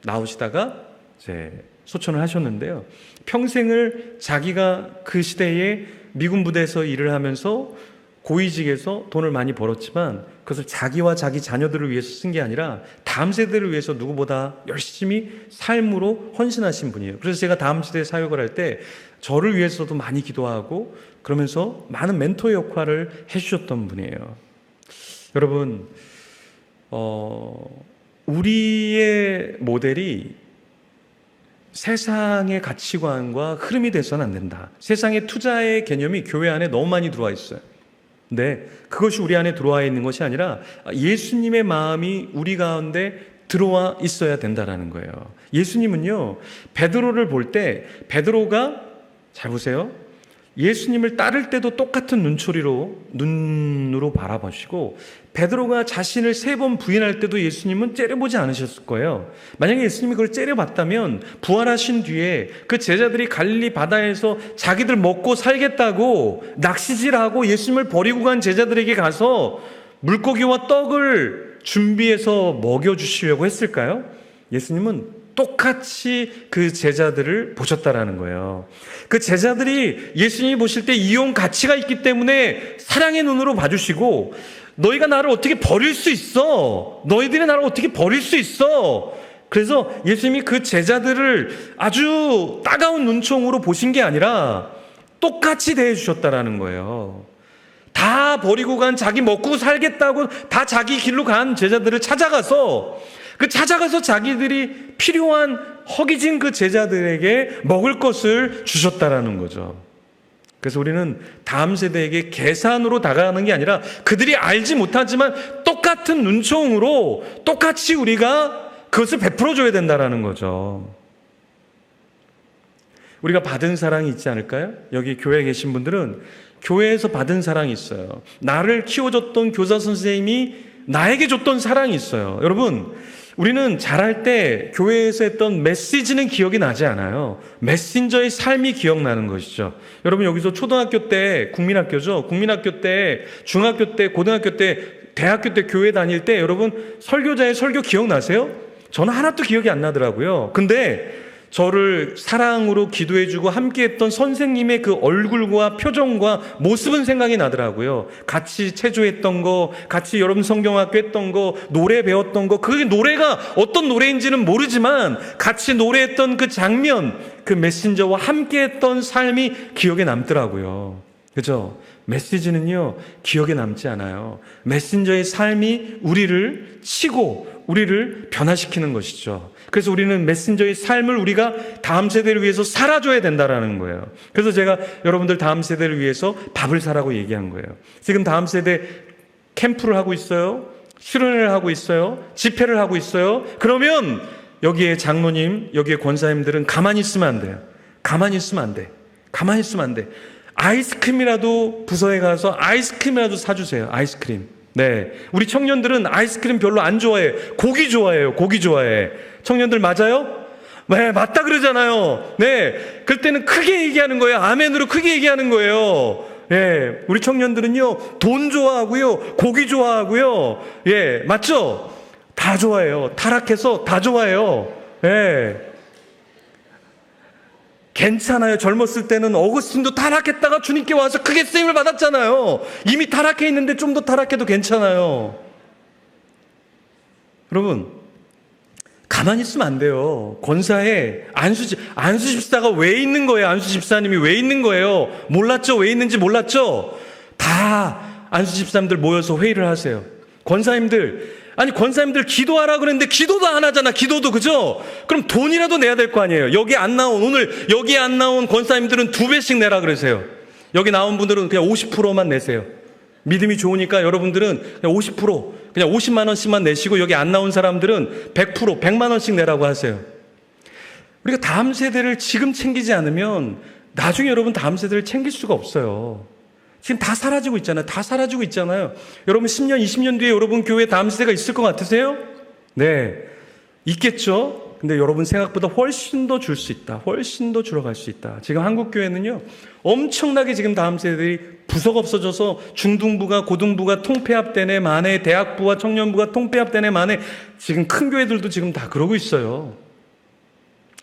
나오시다가 이제 소천을 하셨는데요. 평생을 자기가 그 시대에 미군 부대에서 일을 하면서 고위직에서 돈을 많이 벌었지만 그것을 자기와 자기 자녀들을 위해서 쓴 게 아니라 다음 세대를 위해서 누구보다 열심히 삶으로 헌신하신 분이에요. 그래서 제가 다음 세대 사역을 할 때 저를 위해서도 많이 기도하고 그러면서 많은 멘토 역할을 해주셨던 분이에요. 여러분, 우리의 모델이 세상의 가치관과 흐름이 돼서는 안 된다. 세상의 투자의 개념이 교회 안에 너무 많이 들어와 있어요. 근데 그것이 우리 안에 들어와 있는 것이 아니라 예수님의 마음이 우리 가운데 들어와 있어야 된다라는 거예요. 예수님은요, 베드로를 볼 때 베드로가, 잘 보세요, 예수님을 따를 때도 똑같은 눈으로 바라보시고 베드로가 자신을 3번 부인할 때도 예수님은 째려보지 않으셨을 거예요. 만약에 예수님이 그걸 째려봤다면 부활하신 뒤에 그 제자들이 갈릴리 바다에서 자기들 먹고 살겠다고 낚시질하고 예수님을 버리고 간 제자들에게 가서 물고기와 떡을 준비해서 먹여주시려고 했을까요? 예수님은 똑같이 그 제자들을 보셨다라는 거예요. 그 제자들이 예수님이 보실 때 이용 가치가 있기 때문에 사랑의 눈으로 봐주시고, 너희가 나를 어떻게 버릴 수 있어? 너희들이 나를 어떻게 버릴 수 있어? 그래서 예수님이 그 제자들을 아주 따가운 눈총으로 보신 게 아니라 똑같이 대해 주셨다라는 거예요. 다 버리고 간, 자기 먹고 살겠다고 다 자기 길로 간 제자들을 찾아가서 자기들이 필요한 허기진 그 제자들에게 먹을 것을 주셨다라는 거죠. 그래서 우리는 다음 세대에게 계산으로 다가가는 게 아니라 그들이 알지 못하지만 똑같은 눈총으로 똑같이 우리가 그것을 베풀어줘야 된다라는 거죠. 우리가 받은 사랑이 있지 않을까요? 여기 교회에 계신 분들은 교회에서 받은 사랑이 있어요. 나를 키워줬던 교사 선생님이 나에게 줬던 사랑이 있어요. 여러분, 우리는 자랄 때 교회에서 했던 메시지는 기억이 나지 않아요. 메신저의 삶이 기억나는 것이죠. 여러분, 여기서 초등학교 때, 국민학교죠. 국민학교 때, 중학교 때, 고등학교 때, 대학교 때 교회 다닐 때 여러분 설교자의 설교 기억나세요? 저는 하나도 기억이 안 나더라고요. 근데 저를 사랑으로 기도해주고 함께했던 선생님의 그 얼굴과 표정과 모습은 생각이 나더라고요. 같이 체조했던 거, 같이 여러분 성경학교 했던 거, 노래 배웠던 거, 그게 노래가 어떤 노래인지는 모르지만 같이 노래했던 그 장면, 그 메신저와 함께했던 삶이 기억에 남더라고요. 그죠? 메시지는요, 기억에 남지 않아요. 메신저의 삶이 우리를 치고 우리를 변화시키는 것이죠. 그래서 우리는 메신저의 삶을 우리가 다음 세대를 위해서 살아줘야 된다라는 거예요. 그래서 제가 여러분들 다음 세대를 위해서 밥을 사라고 얘기한 거예요. 지금 다음 세대 캠프를 하고 있어요. 수련회를 하고 있어요. 집회를 하고 있어요. 그러면 여기에 장로님, 여기에 권사님들은 가만히 있으면 안 돼요. 가만히 있으면 안 돼. 가만히 있으면 안 돼. 아이스크림이라도 부서에 가서 아이스크림이라도 사주세요. 아이스크림. 네, 우리 청년들은 아이스크림 별로 안 좋아해. 고기 좋아해요. 고기 좋아해. 청년들 맞아요? 네, 맞다 그러잖아요. 네, 그럴 때는 크게 얘기하는 거예요. 아멘으로 크게 얘기하는 거예요. 예, 우리 청년들은요, 돈 좋아하고요, 고기 좋아하고요. 예, 맞죠? 다 좋아해요. 타락해서 다 좋아해요. 예. 괜찮아요. 젊었을 때는 어거스틴도 타락했다가 주님께 와서 크게 쓰임을 받았잖아요. 이미 타락해 있는데 좀 더 타락해도 괜찮아요. 여러분, 가만히 있으면 안 돼요. 권사에 안수 집사가 왜 있는 거예요? 안수 집사님이 왜 있는 거예요? 몰랐죠? 왜 있는지 몰랐죠? 다 안수 집사님들 모여서 회의를 하세요. 권사님들 기도하라 그랬는데 기도도 안 하잖아. 기도도, 그죠? 그럼 돈이라도 내야 될 거 아니에요. 오늘 여기 안 나온 권사님들은 2배씩 내라 그러세요. 여기 나온 분들은 그냥 50%만 내세요. 믿음이 좋으니까 여러분들은 그냥 50%, 그냥 50만 원씩만 내시고, 여기 안 나온 사람들은 100%, 100만 원씩 내라고 하세요. 우리가 다음 세대를 지금 챙기지 않으면 나중에 여러분 다음 세대를 챙길 수가 없어요. 지금 다 사라지고 있잖아요. 여러분 10년, 20년 뒤에 여러분 교회에 다음 세대가 있을 것 같으세요? 네, 있겠죠. 근데 여러분 생각보다 훨씬 더 줄 수 있다. 훨씬 더 줄어갈 수 있다. 지금 한국 교회는요, 엄청나게 지금 다음 세대들이 부서가 없어져서 중등부가, 고등부가 통폐합되네 마네, 대학부와 청년부가 통폐합되네 마네. 지금 큰 교회들도 지금 다 그러고 있어요.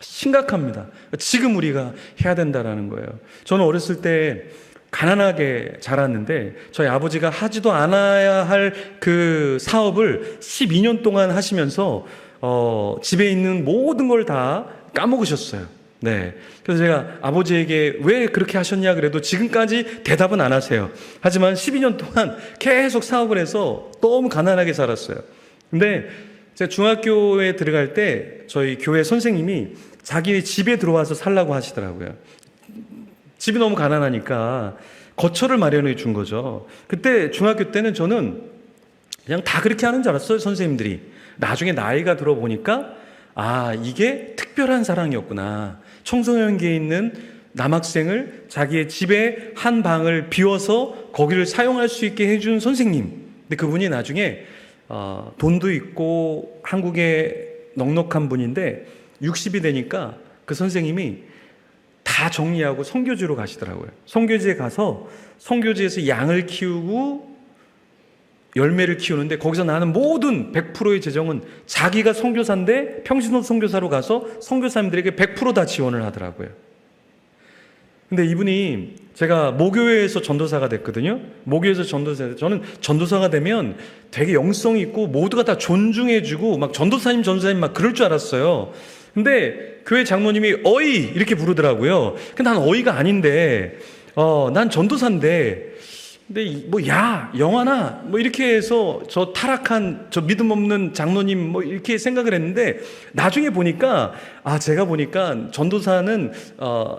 심각합니다. 지금 우리가 해야 된다라는 거예요. 저는 어렸을 때 가난하게 자랐는데 저희 아버지가 하지도 않아야 할 그 사업을 12년 동안 하시면서 집에 있는 모든 걸 다 까먹으셨어요. 네. 그래서 제가 아버지에게 왜 그렇게 하셨냐 그래도 지금까지 대답은 안 하세요. 하지만 12년 동안 계속 사업을 해서 너무 가난하게 살았어요. 근데 제가 중학교에 들어갈 때 저희 교회 선생님이 자기 집에 들어와서 살라고 하시더라고요. 집이 너무 가난하니까 거처를 마련해 준 거죠. 그때 중학교 때는 저는 그냥 다 그렇게 하는 줄 알았어요, 선생님들이. 나중에 나이가 들어보니까 이게 특별한 사랑이었구나. 청소년기에 있는 남학생을 자기의 집에 한 방을 비워서 거기를 사용할 수 있게 해준 선생님. 근데 그분이 나중에 돈도 있고 한국에 넉넉한 분인데 60이 되니까 그 선생님이 다 정리하고 선교지로 가시더라고요. 선교지에 가서 선교지에서 양을 키우고 열매를 키우는데 거기서 나는 모든 100%의 재정은 자기가 선교사인데 평신도 선교사로 가서 선교사님들에게 100% 다 지원을 하더라고요. 근데 이분이 제가 모교회에서 전도사가 됐거든요. 모교회에서 전도사. 저는 전도사가 되면 되게 영성이 있고 모두가 다 존중해주고 막 전도사님 막 그럴 줄 알았어요. 근데 교회 장로님이 어이 이렇게 부르더라고요. 근데 난 어이가 아닌데 난 전도사인데 근데 영화나 이렇게 해서 저 타락한 저 믿음 없는 장로님 이렇게 생각을 했는데 나중에 보니까 제가 보니까 전도사는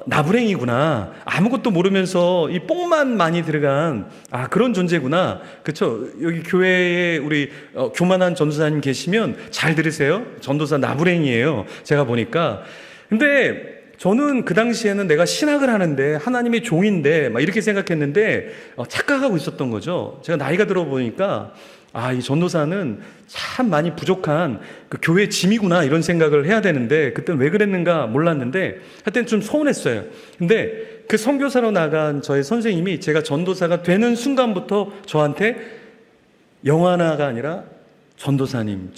나부랭이구나. 아무것도 모르면서 이 뽕만 많이 들어간 그런 존재구나. 그렇죠? 여기 교회에 우리 교만한 전도사님 계시면 잘 들으세요. 전도사 나부랭이에요. 제가 보니까. 근데 저는 그 당시에는 내가 신학을 하는데 하나님의 종인데 이렇게 생각했는데 착각하고 있었던 거죠. 제가 나이가 들어보니까 이 전도사는 참 많이 부족한 그 교회 짐이구나 이런 생각을 해야 되는데 그때는 왜 그랬는가 몰랐는데 하여튼 좀 서운했어요. 근데 그 선교사로 나간 저의 선생님이 제가 전도사가 되는 순간부터 저한테 영화나가 아니라 전도사님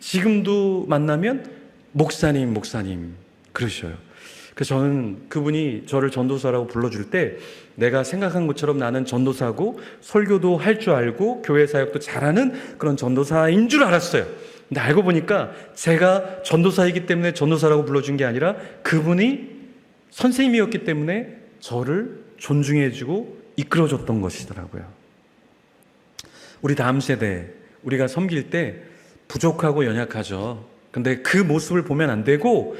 지금도 만나면 목사님 그러셔요. 그래서 저는 그분이 저를 전도사라고 불러줄 때 내가 생각한 것처럼 나는 전도사고 설교도 할 줄 알고 교회 사역도 잘하는 그런 전도사인 줄 알았어요. 근데 알고 보니까 제가 전도사이기 때문에 전도사라고 불러준 게 아니라 그분이 선생님이었기 때문에 저를 존중해주고 이끌어줬던 것이더라고요. 우리 다음 세대 우리가 섬길 때 부족하고 연약하죠. 근데 그 모습을 보면 안 되고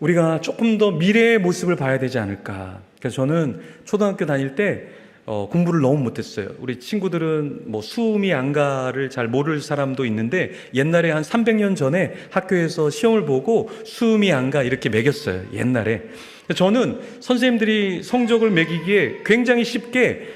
우리가 조금 더 미래의 모습을 봐야 되지 않을까. 그래서 저는 초등학교 다닐 때 공부를 너무 못했어요. 우리 친구들은 수음이 안가를 잘 모를 사람도 있는데 옛날에 한 300년 전에 학교에서 시험을 보고 수음이 안가 이렇게 매겼어요. 옛날에. 저는 선생님들이 성적을 매기기에 굉장히 쉽게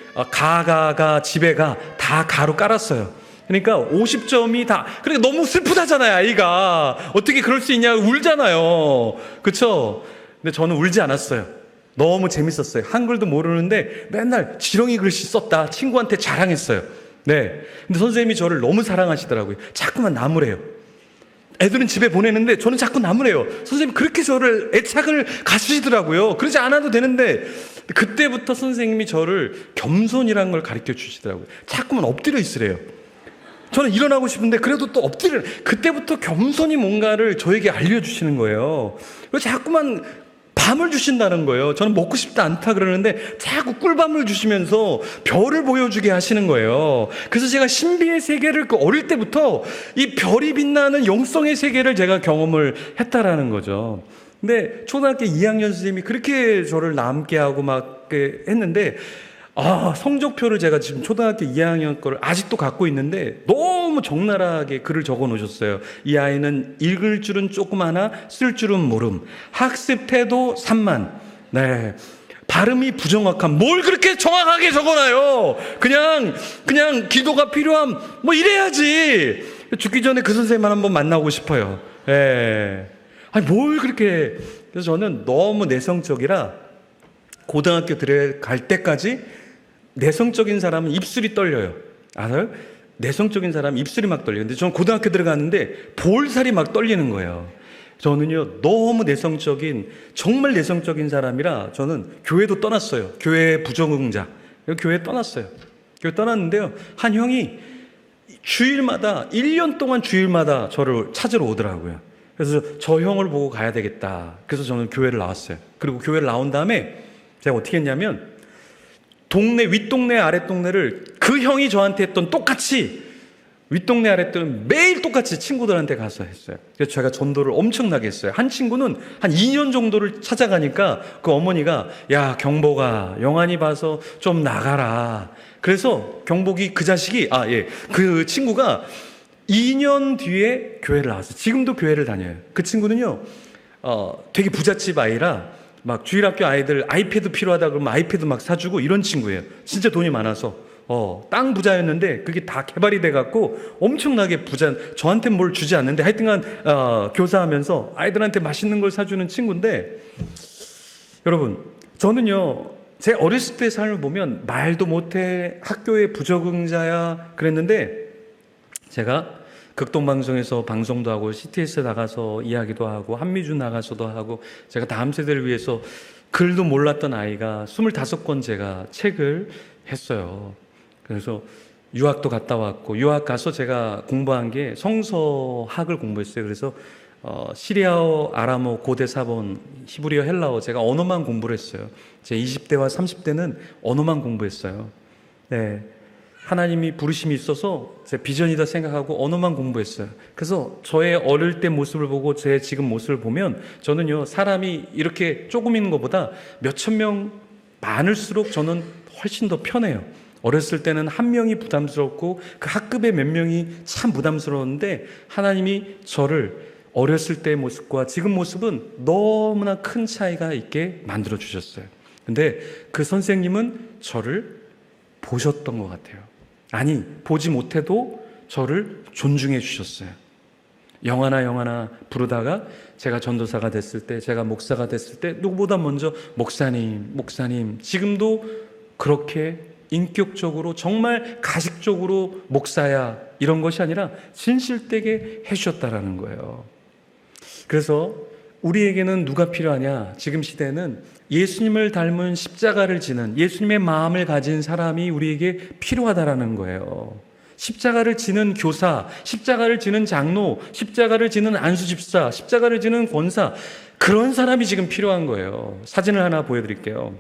집에 다 가로 깔았어요. 그러니까 50점이 다, 그러니까 너무 슬프다잖아요, 아이가. 어떻게 그럴 수 있냐, 울잖아요. 그쵸? 근데 저는 울지 않았어요. 너무 재밌었어요. 한글도 모르는데 맨날 지렁이 글씨 썼다. 친구한테 자랑했어요. 네. 근데 선생님이 저를 너무 사랑하시더라고요. 자꾸만 나무래요. 애들은 집에 보내는데 저는 자꾸 나무래요. 선생님이 그렇게 저를 애착을 가지시더라고요. 그러지 않아도 되는데 그때부터 선생님이 저를 겸손이라는 걸 가르쳐 주시더라고요. 자꾸만 엎드려 있으래요. 저는 일어나고 싶은데 그래도 또 그때부터 겸손히 뭔가를 저에게 알려주시는 거예요. 그래서 자꾸만 밤을 주신다는 거예요. 저는 먹고 싶지 않다 그러는데 자꾸 꿀밤을 주시면서 별을 보여주게 하시는 거예요. 그래서 제가 신비의 세계를 그 어릴 때부터 이 별이 빛나는 영성의 세계를 제가 경험을 했다라는 거죠. 근데 초등학교 2학년 선생님이 그렇게 저를 남게 하고 막 했는데, 성적표를 제가 지금 초등학교 2학년 거를 아직도 갖고 있는데 너무 적나라하게 글을 적어 놓으셨어요. 이 아이는 읽을 줄은 조금 하나 쓸 줄은 모름. 학습 태도 산만. 네. 발음이 부정확함. 뭘 그렇게 정확하게 적어놔요. 그냥 기도가 필요함. 뭐 이래야지. 죽기 전에 그 선생님만 한번 만나고 싶어요. 예. 아니 뭘 그렇게. 그래서 저는 너무 내성적이라 고등학교 들어갈 때까지 내성적인 사람은 입술이 떨려요. 알아요? 내성적인 사람은 입술이 막 떨려요. 근데 저는 고등학교 들어갔는데 볼살이 막 떨리는 거예요. 저는요, 너무 내성적인, 정말 내성적인 사람이라 저는 교회도 떠났어요. 교회 부적응자. 교회 떠났어요. 교회 떠났는데요, 한 형이 주일마다, 1년 동안 주일마다 저를 찾으러 오더라고요. 그래서 저 형을 보고 가야 되겠다. 그래서 저는 교회를 나왔어요. 그리고 교회를 나온 다음에 제가 어떻게 했냐면, 윗동네, 아랫동네를 그 형이 저한테 했던 똑같이 윗동네, 아랫동네 매일 똑같이 친구들한테 가서 했어요. 그래서 제가 전도를 엄청나게 했어요. 한 친구는 한 2년 정도를 찾아가니까 그 어머니가, 야, 경복아, 영환이 봐서 좀 나가라. 그래서 경복이 그 자식이, 그 친구가 2년 뒤에 교회를 나왔어요. 지금도 교회를 다녀요. 그 친구는요, 되게 부잣집 아이라 막 주일학교 아이들 아이패드 필요하다 그러면 아이패드 막 사주고 이런 친구예요. 진짜 돈이 많아서 땅 부자였는데 그게 다 개발이 돼갖고 엄청나게 부자. 저한테 뭘 주지 않는데 하여튼간 교사하면서 아이들한테 맛있는 걸 사주는 친구인데, 여러분 저는요 제 어렸을 때 삶을 보면 말도 못해, 학교에 부적응자야 그랬는데, 제가 극동방송에서 방송도 하고 CTS 나가서 이야기도 하고 한미주 나가서도 하고, 제가 다음 세대를 위해서 글도 몰랐던 아이가 25권 제가 책을 했어요. 그래서 유학도 갔다 왔고, 유학 가서 제가 공부한 게 성서학을 공부했어요. 그래서 시리아어, 아람어, 고대 사본, 히브리어, 헬라어, 제가 언어만 공부를 했어요. 제 20대와 30대는 언어만 공부했어요. 네. 하나님이 부르심이 있어서 제 비전이다 생각하고 언어만 공부했어요. 그래서 저의 어릴 때 모습을 보고 제 지금 모습을 보면 저는요, 사람이 이렇게 조금 있는 것보다 몇천 명 많을수록 저는 훨씬 더 편해요. 어렸을 때는 한 명이 부담스럽고 그 학급의 몇 명이 참 부담스러웠는데, 하나님이 저를 어렸을 때의 모습과 지금 모습은 너무나 큰 차이가 있게 만들어 주셨어요. 근데 그 선생님은 저를 보셨던 것 같아요. 아니, 보지 못해도 저를 존중해 주셨어요. 영하나 부르다가 제가 전도사가 됐을 때, 제가 목사가 됐을 때 누구보다 먼저 목사님, 지금도 그렇게 인격적으로 정말 가식적으로 목사야 이런 것이 아니라 진실되게 해주셨다라는 거예요. 그래서 우리에게는 누가 필요하냐? 지금 시대는 예수님을 닮은 십자가를 지는, 예수님의 마음을 가진 사람이 우리에게 필요하다라는 거예요. 십자가를 지는 교사, 십자가를 지는 장로, 십자가를 지는 안수집사, 십자가를 지는 권사, 그런 사람이 지금 필요한 거예요. 사진을 하나 보여드릴게요.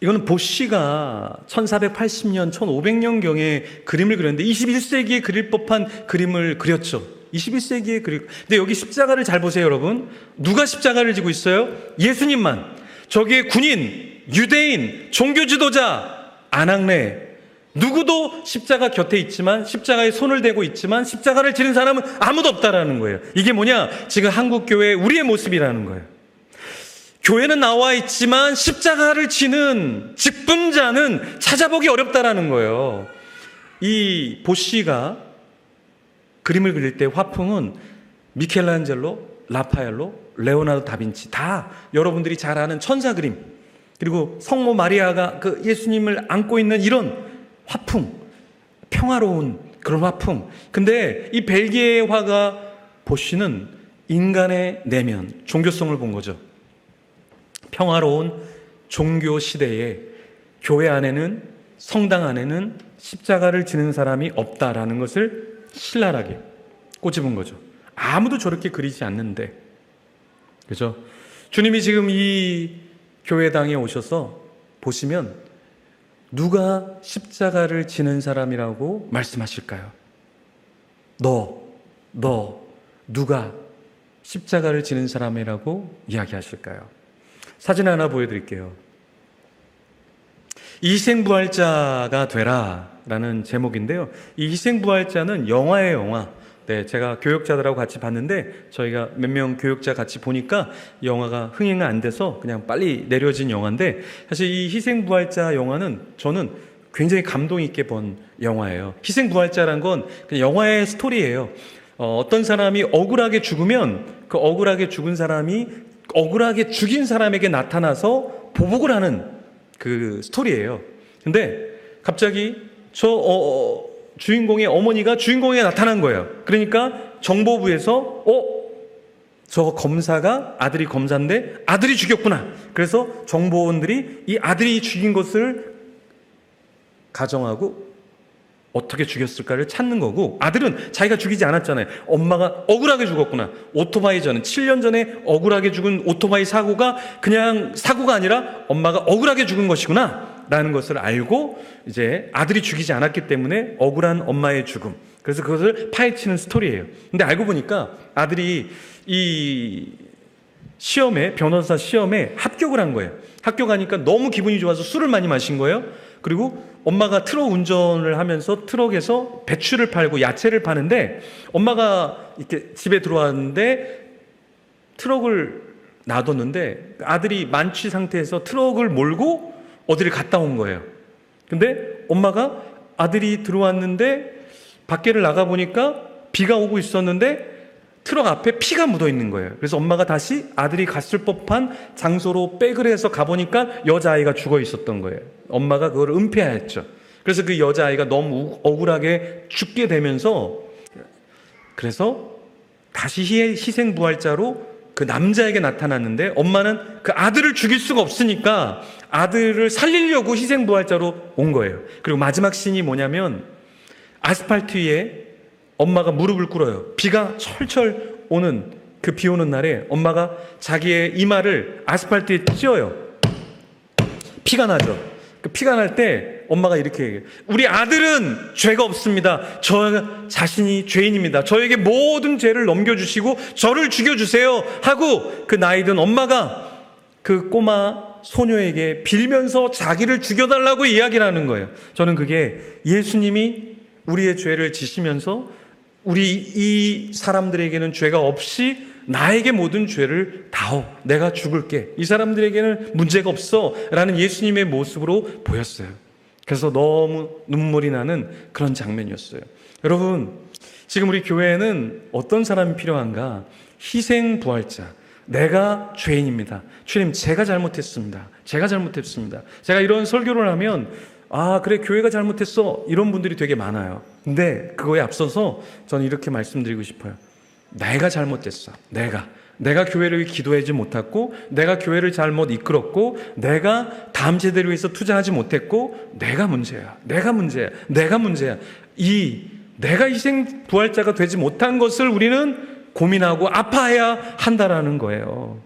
이거는 보쉬가 1480년, 1500년경에 그림을 그렸는데 21세기에 그릴 법한 그림을 그렸죠. 21세기에 그리고, 근데 여기 십자가를 잘 보세요, 여러분. 누가 십자가를 지고 있어요? 예수님만. 저기에 군인, 유대인, 종교 지도자, 안악내, 누구도 십자가 곁에 있지만, 십자가에 손을 대고 있지만 십자가를 지는 사람은 아무도 없다라는 거예요. 이게 뭐냐? 지금 한국 교회의 우리의 모습이라는 거예요. 교회는 나와 있지만 십자가를 지는 직분자는 찾아보기 어렵다라는 거예요. 이 보쉬가 그림을 그릴 때 화풍은 미켈란젤로, 라파엘로, 레오나르도 다빈치, 다 여러분들이 잘 아는 천사 그림, 그리고 성모 마리아가 그 예수님을 안고 있는 이런 화풍, 평화로운 그런 화풍. 근데 이 벨기에 화가 보쉬는 인간의 내면, 종교성을 본 거죠. 평화로운 종교 시대에 교회 안에는, 성당 안에는 십자가를 지는 사람이 없다라는 것을 신랄하게 꼬집은 거죠. 아무도 저렇게 그리지 않는데. 그죠? 주님이 지금 이 교회당에 오셔서 보시면 누가 십자가를 지는 사람이라고 말씀하실까요? 누가 십자가를 지는 사람이라고 이야기하실까요? 사진 하나 보여드릴게요. 희생부활자가 되라 라는 제목인데요. 이 희생부활자는 영화예요, 영화. 네, 제가 교역자들하고 같이 봤는데 저희가 몇 명 교역자 같이 보니까 영화가 흥행이 안 돼서 그냥 빨리 내려진 영화인데, 사실 이 희생부활자 영화는 저는 굉장히 감동 있게 본 영화예요. 희생부활자란 건 그냥 영화의 스토리예요. 어떤 사람이 억울하게 죽으면 그 억울하게 죽은 사람이 억울하게 죽인 사람에게 나타나서 보복을 하는 그 스토리예요. 근데 갑자기 주인공의 어머니가 주인공에게 나타난 거예요. 그러니까 정보부에서 저 검사가 아들이 검사인데 아들이 죽였구나. 그래서 정보원들이 이 아들이 죽인 것을 가정하고 어떻게 죽였을까를 찾는 거고, 아들은 자기가 죽이지 않았잖아요. 엄마가 억울하게 죽었구나. 오토바이 전에 7년 전에 억울하게 죽은 오토바이 사고가 그냥 사고가 아니라 엄마가 억울하게 죽은 것이구나 라는 것을 알고 이제 아들이 죽이지 않았기 때문에 억울한 엄마의 죽음, 그래서 그것을 파헤치는 스토리예요. 근데 알고 보니까 아들이 이 시험에, 변호사 시험에 합격을 한 거예요. 합격하니까 너무 기분이 좋아서 술을 많이 마신 거예요. 그리고 엄마가 트럭 운전을 하면서 트럭에서 배추를 팔고 야채를 파는데, 엄마가 이렇게 집에 들어왔는데 트럭을 놔뒀는데 아들이 만취 상태에서 트럭을 몰고 어디를 갔다 온 거예요. 근데 엄마가 아들이 들어왔는데 밖에를 나가보니까 비가 오고 있었는데 트럭 앞에 피가 묻어 있는 거예요. 그래서 엄마가 다시 아들이 갔을 법한 장소로 백을 해서 가보니까 여자아이가 죽어 있었던 거예요. 엄마가 그걸 은폐하였죠. 그래서 그 여자아이가 너무 억울하게 죽게 되면서, 그래서 다시 희생부활자로 그 남자에게 나타났는데, 엄마는 그 아들을 죽일 수가 없으니까 아들을 살리려고 희생부활자로 온 거예요. 그리고 마지막 씬이 뭐냐면, 아스팔트 위에 엄마가 무릎을 꿇어요. 비가 철철 오는 그 비 오는 날에 엄마가 자기의 이마를 아스팔트에 찧어요. 피가 나죠. 그 피가 날 때 엄마가 이렇게 얘기해요. 우리 아들은 죄가 없습니다. 저 자신이 죄인입니다. 저에게 모든 죄를 넘겨주시고 저를 죽여주세요 하고, 그 나이든 엄마가 그 꼬마 소녀에게 빌면서 자기를 죽여달라고 이야기를 하는 거예요. 저는 그게 예수님이 우리의 죄를 지시면서 우리 이 사람들에게는 죄가 없이 나에게 모든 죄를 다오, 내가 죽을게, 이 사람들에게는 문제가 없어 라는 예수님의 모습으로 보였어요. 그래서 너무 눈물이 나는 그런 장면이었어요. 여러분, 지금 우리 교회에는 어떤 사람이 필요한가? 희생부활자. 내가 죄인입니다. 주님, 제가 잘못했습니다. 제가 이런 설교를 하면 그래, 교회가 잘못했어, 이런 분들이 되게 많아요. 근데 그거에 앞서서 저는 이렇게 말씀드리고 싶어요. 내가 잘못됐어. 내가 교회를 기도하지 못했고, 내가 교회를 잘못 이끌었고, 내가 다음 세대를 위해서 투자하지 못했고, 내가 문제야. 내가 희생 부활자가 되지 못한 것을 우리는 고민하고 아파해야 한다라는 거예요.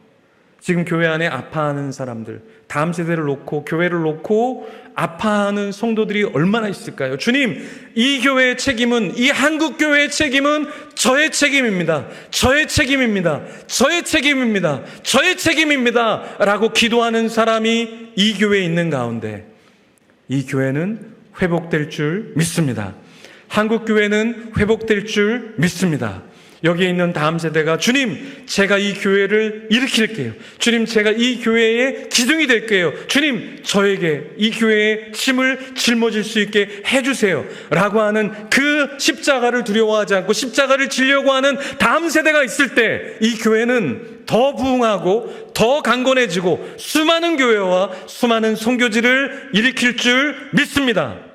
지금 교회 안에 아파하는 사람들, 다음 세대를 놓고 교회를 놓고 아파하는 성도들이 얼마나 있을까요? 주님, 이 교회의 책임은, 이 한국 교회의 책임은 저의 책임입니다 라고 기도하는 사람이 이 교회에 있는 가운데, 이 교회는 회복될 줄 믿습니다. 한국 교회는 회복될 줄 믿습니다. 여기에 있는 다음 세대가, 주님, 제가 이 교회를 일으킬게요. 주님, 제가 이 교회의 기둥이 될게요. 주님, 저에게 이 교회의 짐을 짊어질 수 있게 해주세요 라고 하는 그 십자가를 두려워하지 않고 십자가를 지려고 하는 다음 세대가 있을 때, 이 교회는 더 부흥하고 더 강건해지고 수많은 교회와 수많은 선교지를 일으킬 줄 믿습니다.